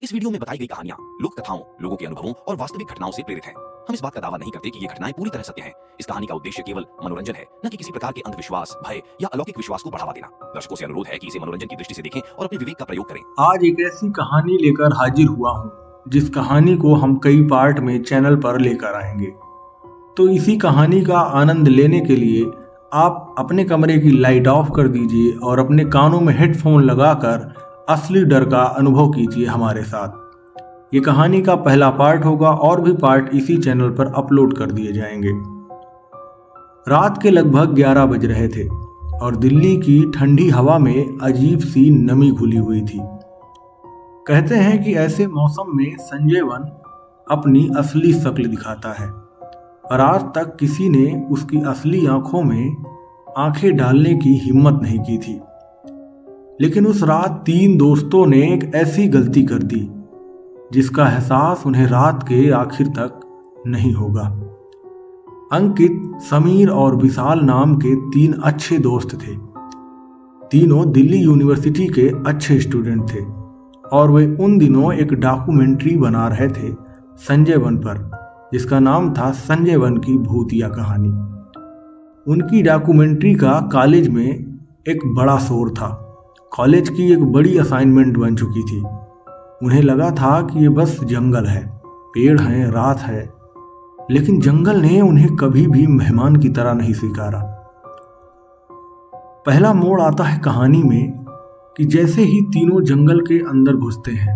इस वीडियो में बताई गई कहानियां लोक कथाओं, लोगों के अनुभवों और वास्तविक घटनाओं से प्रेरित हैं। हम इस बात का दावा नहीं करते कि ये घटनाएं पूरी तरह सत्य हैं। इस कहानी का उद्देश्य केवल मनोरंजन है, न कि किसी प्रकार के अंधविश्वास, भय या अलौकिक विश्वास को बढ़ावा देना। दर्शकों से अनुरोध है कि इसे मनोरंजन की दृष्टि से देखें और अपने विवेक का प्रयोग करें। आज एक ऐसी कहानी लेकर हाजिर हुआ हूँ जिस कहानी को हम कई पार्ट में चैनल पर लेकर आएंगे। तो इसी कहानी का आनंद लेने के लिए आप अपने कमरे की लाइट ऑफ कर दीजिए और अपने कानों में हेडफोन लगाकर असली डर का अनुभव कीजिए हमारे साथ। ये कहानी का पहला पार्ट होगा और भी पार्ट इसी चैनल पर अपलोड कर दिए जाएंगे। रात के लगभग 11 बज रहे थे और दिल्ली की ठंडी हवा में अजीब सी नमी घुली हुई थी। कहते हैं कि ऐसे मौसम में संजय वन अपनी असली शक्ल दिखाता है, पर आज तक किसी ने उसकी असली आंखों में आंखें डालने की हिम्मत नहीं की थी। लेकिन उस रात 3 दोस्तों ने एक ऐसी गलती कर दी जिसका एहसास उन्हें रात के आखिर तक नहीं होगा। अंकित, समीर और विशाल नाम के 3 अच्छे दोस्त थे। तीनों दिल्ली यूनिवर्सिटी के अच्छे स्टूडेंट थे और वे उन दिनों एक डॉक्यूमेंट्री बना रहे थे संजय वन पर, जिसका नाम था संजय वन की भूतिया कहानी। उनकी डॉक्यूमेंट्री का कॉलेज में एक बड़ा शोर था। कॉलेज की एक बड़ी असाइनमेंट बन चुकी थी। उन्हें लगा था कि ये बस जंगल है, पेड़ हैं, रात है, लेकिन जंगल ने उन्हें कभी भी मेहमान की तरह नहीं स्वीकारा। पहला मोड़ आता है कहानी में कि जैसे ही तीनों जंगल के अंदर घुसते हैं,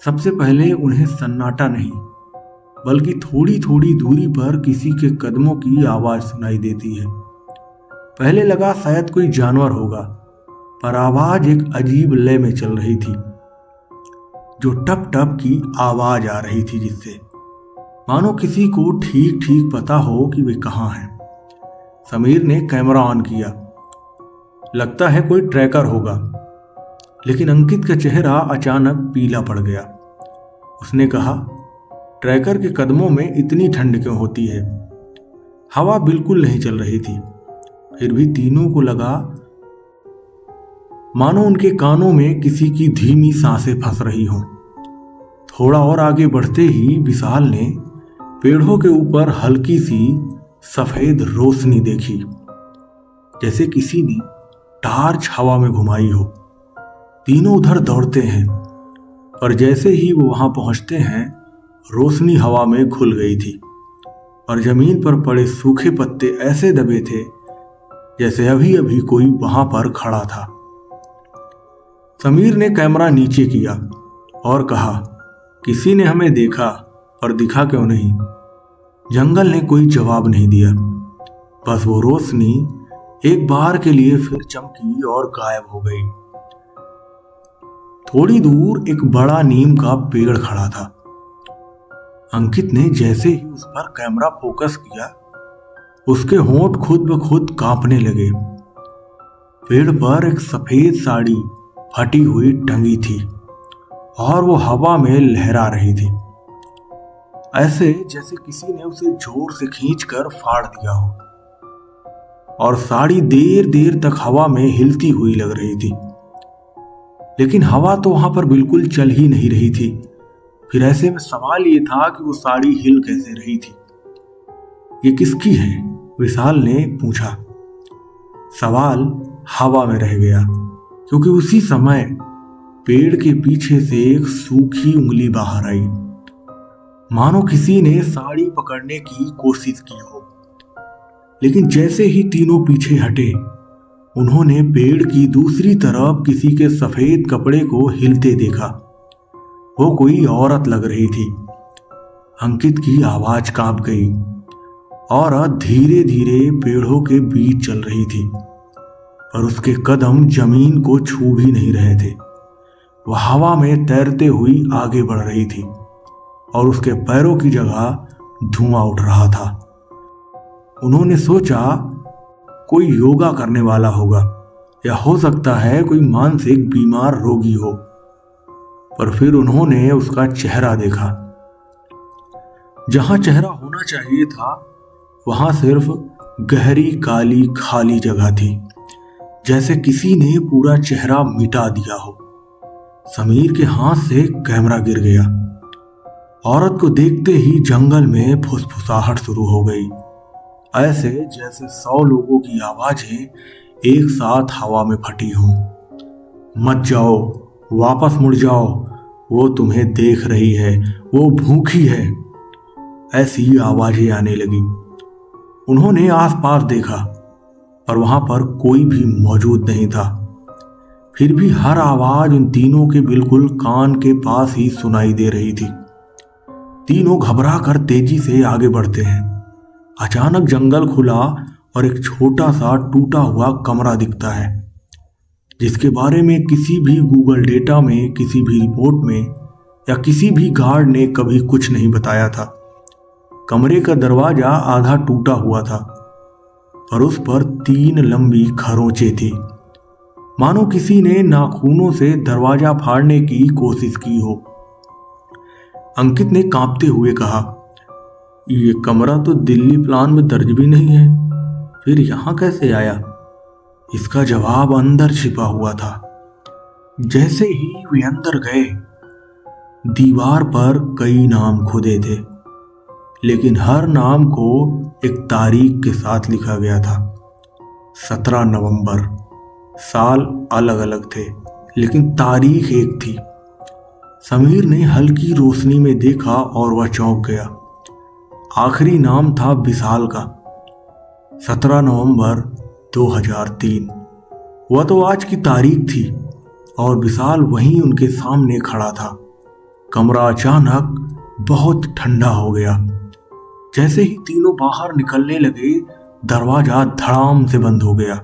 सबसे पहले उन्हें सन्नाटा नहीं बल्कि थोड़ी थोड़ी दूरी पर किसी के कदमों की आवाज सुनाई देती है। पहले लगा शायद कोई जानवर होगा, पर आवाज एक अजीब लय में चल रही थी, जो टप टप की आवाज आ रही थी, जिससे मानो किसी को ठीक ठीक पता हो कि वे कहाँ हैं। समीर ने कैमरा ऑन किया। लगता है कोई ट्रैकर होगा, लेकिन अंकित का चेहरा अचानक पीला पड़ गया। उसने कहा, ट्रैकर के कदमों में इतनी ठंड क्यों होती है? हवा बिल्कुल नहीं चल रही थी, फिर भी तीनों को लगा मानो उनके कानों में किसी की धीमी सांसें फंस रही हों। थोड़ा और आगे बढ़ते ही विशाल ने पेड़ों के ऊपर हल्की सी सफेद रोशनी देखी, जैसे किसी ने टार्च हवा में घुमाई हो। तीनों उधर दौड़ते हैं, पर जैसे ही वो वहां पहुंचते हैं, रोशनी हवा में घुल गई थी और जमीन पर पड़े सूखे पत्ते ऐसे दबे थे जैसे अभी अभी कोई वहां पर खड़ा था। समीर ने कैमरा नीचे किया और कहा, किसी ने हमें देखा, पर दिखा क्यों नहीं? जंगल ने कोई जवाब नहीं दिया। बस वो रोशनी एक बार के लिए फिर चमकी और गायब हो गई। थोड़ी दूर एक बड़ा नीम का पेड़ खड़ा था। अंकित ने जैसे ही उस पर कैमरा फोकस किया, उसके होंठ खुद ब खुद कांपने लगे। पेड़ पर एक सफेद साड़ी फटी हुई टंगी थी और वो हवा में लहरा रही थी, ऐसे जैसे किसी ने उसे जोर से खींचकर फाड़ दिया हो। और साड़ी देर देर तक हवा में हिलती हुई लग रही थी, लेकिन हवा तो वहां पर बिल्कुल चल ही नहीं रही थी। फिर ऐसे में सवाल ये था कि वो साड़ी हिल कैसे रही थी? ये किसकी है? विशाल ने पूछा। सवाल हवा में रह गया, क्योंकि उसी समय पेड़ के पीछे से एक सूखी उंगली बाहर आई, मानो किसी ने साड़ी पकड़ने की कोशिश की हो। लेकिन जैसे ही तीनों पीछे हटे, उन्होंने पेड़ की दूसरी तरफ किसी के सफेद कपड़े को हिलते देखा। वो कोई औरत लग रही थी। अंकित की आवाज कांप गई। औरत धीरे धीरे पेड़ों के बीच चल रही थी, पर उसके कदम जमीन को छू भी नहीं रहे थे। वह हवा में तैरते हुई आगे बढ़ रही थी और उसके पैरों की जगह धुआं उठ रहा था। उन्होंने सोचा कोई योगा करने वाला होगा, या हो सकता है कोई मानसिक बीमार रोगी हो, पर फिर उन्होंने उसका चेहरा देखा। जहां चेहरा होना चाहिए था, वहां सिर्फ गहरी काली खाली जगह थी, जैसे किसी ने पूरा चेहरा मिटा दिया हो। समीर के हाथ से कैमरा गिर गया। औरत को देखते ही जंगल में फुसफुसाहट शुरू हो गई, ऐसे जैसे 100 लोगों की आवाजें एक साथ हवा में फटी हों। मत जाओ, वापस मुड़ जाओ, वो तुम्हें देख रही है, वो भूखी है, ऐसी आवाजें आने लगी। उन्होंने आसपास देखा पर वहां पर कोई भी मौजूद नहीं था। फिर भी हर आवाज उन तीनों के बिल्कुल कान के पास ही सुनाई दे रही थी। तीनों घबरा कर तेजी से आगे बढ़ते हैं। अचानक जंगल खुला और एक छोटा सा टूटा हुआ कमरा दिखता है, जिसके बारे में किसी भी गूगल डेटा में, किसी भी रिपोर्ट में या किसी भी गार्ड ने कभी कुछ नहीं बताया था। कमरे का दरवाजा आधा टूटा हुआ था, पर उस पर 3 लंबी खरोंचें थी, मानो किसी ने नाखूनों से दरवाजा फाड़ने की कोशिश की हो। अंकित ने कांपते हुए कहा, ये कमरा तो दिल्ली प्लान में दर्ज भी नहीं है, फिर यहां कैसे आया? इसका जवाब अंदर छिपा हुआ था। जैसे ही वे अंदर गए, दीवार पर कई नाम खुदे थे, लेकिन हर नाम को एक तारीख के साथ लिखा गया था। 17 नवंबर। साल अलग अलग थे, लेकिन तारीख एक थी। समीर ने हल्की रोशनी में देखा और वह चौंक गया। आखिरी नाम था विशाल का, 17 नवंबर 2003। वह तो आज की तारीख थी और विशाल वहीं उनके सामने खड़ा था। कमरा अचानक बहुत ठंडा हो गया। जैसे ही तीनों बाहर निकलने लगे, दरवाजा धड़ाम से बंद हो गया।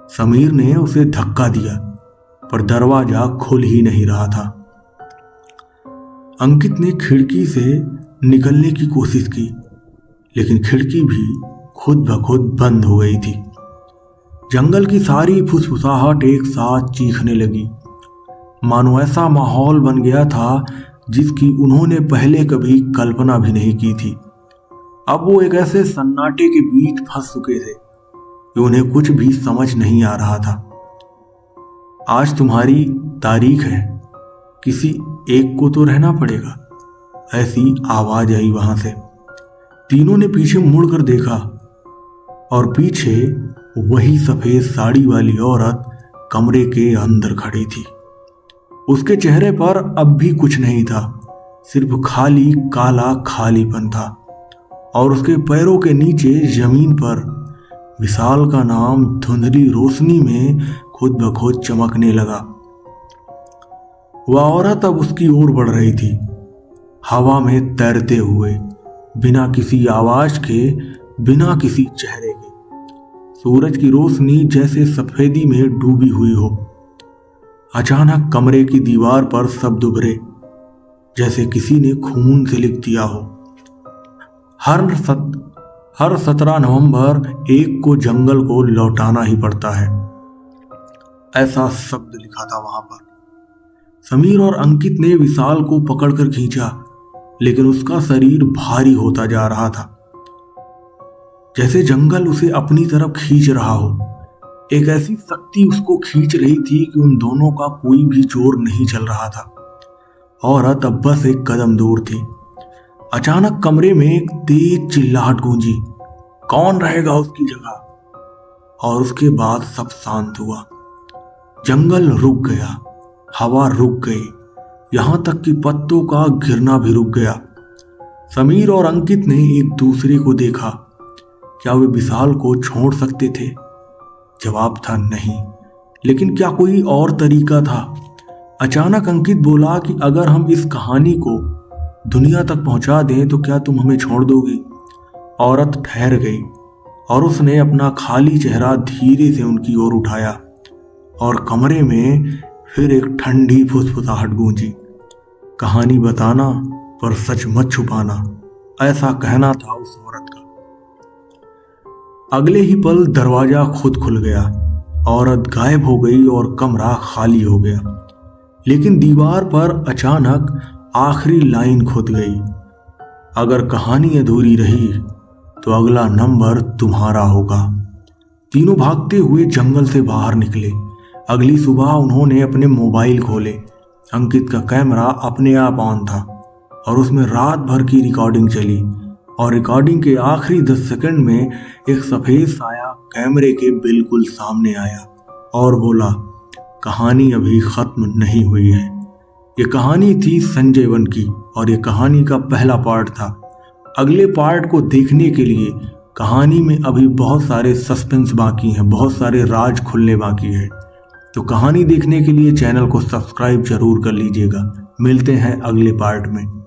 समीर ने उसे धक्का दिया, पर दरवाजा खुल ही नहीं रहा था। अंकित ने खिड़की से निकलने की कोशिश की, लेकिन खिड़की भी खुद ब खुद बंद हो गई थी। जंगल की सारी फुसफुसाहट एक साथ चीखने लगी, मानो ऐसा माहौल बन गया था जिसकी उन्होंने पहले कभी कल्पना भी नहीं की थी। अब वो एक ऐसे सन्नाटे के बीच फंस चुके थे कि उन्हें कुछ भी समझ नहीं आ रहा था। आज तुम्हारी तारीख है, किसी एक को तो रहना पड़ेगा, ऐसी आवाज आई वहां से। तीनों ने पीछे मुड़कर देखा और पीछे वही सफेद साड़ी वाली औरत कमरे के अंदर खड़ी थी। उसके चेहरे पर अब भी कुछ नहीं था, सिर्फ खाली काला खालीपन था, और उसके पैरों के नीचे जमीन पर विशाल का नाम धुंधली रोशनी में खुद ब खुद चमकने लगा। वह औरत अब उसकी ओर बढ़ रही थी, हवा में तैरते हुए, बिना किसी आवाज के, बिना किसी चेहरे के। सूरज की रोशनी जैसे सफेदी में डूबी हुई हो। अचानक कमरे की दीवार पर शब्द उभरे, जैसे किसी ने खून से लिख दिया हो, हर 17 नवंबर 1 को जंगल को लौटाना ही पड़ता है। ऐसा शब्द लिखा था वहां पर। समीर और अंकित ने विशाल को पकड़कर खींचा, लेकिन उसका शरीर भारी होता जा रहा था, जैसे जंगल उसे अपनी तरफ खींच रहा हो। एक ऐसी शक्ति उसको खींच रही थी कि उन दोनों का कोई भी जोर नहीं चल रहा था। औरत अब बस एक कदम दूर थी। अचानक कमरे में एक तेज चिल्लाहट गूंजी, कौन रहेगा उसकी जगह? और उसके बाद सब शांत हुआ। जंगल रुक गया, हवा रुक गई, यहां तक कि पत्तों का गिरना भी रुक गया। समीर और अंकित ने एक दूसरे को देखा। क्या वे विशाल को छोड़ सकते थे? जवाब था नहीं। लेकिन क्या कोई और तरीका था? अचानक अंकित बोला कि अगर हम इस कहानी को दुनिया तक पहुंचा दें तो क्या तुम हमें छोड़ दोगी? औरत ठहर गई और उसने अपना खाली चेहरा धीरे से उनकी ओर उठाया और कमरे में फिर एक ठंडी फुसफुसाहट गूंजी। कहानी बताना पर सच मत छुपाना, ऐसा कहना था उस औरत का। अगले ही पल दरवाजा खुद खुल गया, औरत गायब हो गई और कमरा खाली हो गया। लेकिन दीवार पर अचानक आखिरी लाइन खुद गई, अगर कहानी अधूरी रही तो अगला नंबर तुम्हारा होगा। तीनों भागते हुए जंगल से बाहर निकले। अगली सुबह उन्होंने अपने मोबाइल खोले। अंकित का कैमरा अपने आप ऑन था और उसमें रात भर की रिकॉर्डिंग चली और रिकॉर्डिंग के आखिरी 10 सेकंड में एक सफेद साया कैमरे के बिल्कुल सामने आया और बोला, कहानी अभी खत्म नहीं हुई है। ये कहानी थी संजय वन की और ये कहानी का पहला पार्ट था। अगले पार्ट को देखने के लिए कहानी में अभी बहुत सारे सस्पेंस बाकी हैं, बहुत सारे राज खुलने बाकी है। तो कहानी देखने के लिए चैनल को सब्सक्राइब जरूर कर लीजिएगा। मिलते हैं अगले पार्ट में।